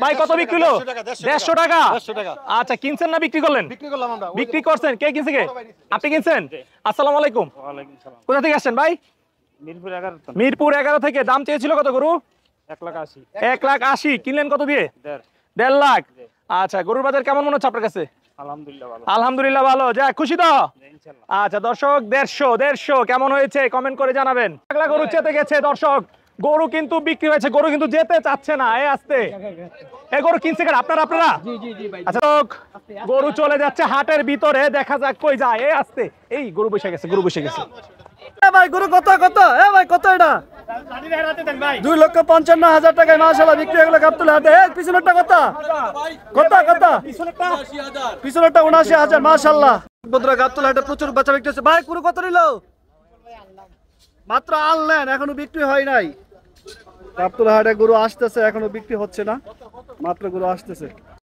ভাই কত বিক্রি হলো? 150 টাকা। আচ্ছা কিনছেন না বিক্রি করলেন? বিক্রি করছেন। কে কিনছে? কে আপনি কিনছেন? আসসালামু আলাইকুম। কোথা থেকে আসছেন ভাই? মিরপুর 11 থেকে। দাম চেয়েছিল কত গরু? 1,80,000। 1,80,000। কিনলেন কত দিয়ে? 1.5 লাখ। আচ্ছা গরুর বাজার কেমন মনে হচ্ছে আপনার কাছে? আলহামদুলিল্লাহ ভালো। যাক খুশি তো? আচ্ছা দর্শক 150 কেমন হয়েছে কমেন্ট করে জানাবেন। পাগলা গরু চেতে গেছে দর্শক। গরু কিন্তু বিক্রি হয়েছে, গরু কিন্তু যেতে চাচ্ছে না। এই আসতে এই গরু কিনছে কারা? আপনারা? আচ্ছা গরু চলে যাচ্ছে হাটের ভিতরে, দেখা যাক কই যায়। এই আসতে এই গরু বসে গেছে, গরু বসে গেছে। ভাই গরু কত কত? ভাই কত এটা? 2,55,000 টাকায় মাশাআল্লাহ বিক্রি হলো গাবতলী হাটে। পিছনেরটা কত? পিছনেরটা ৭৯,000 মাশাআল্লাহ। বন্ধুরা গাবতলী হাটে প্রচুর বেচা বিক্রি হচ্ছে। ভাই গরু কত নিল? মাত্র আনলেন, এখনো বিক্রি হয় নাই। গাবতলী হাটে গরু আসতেছে, এখনো বিক্রি হচ্ছে না, মাত্র গরু আসতেছে।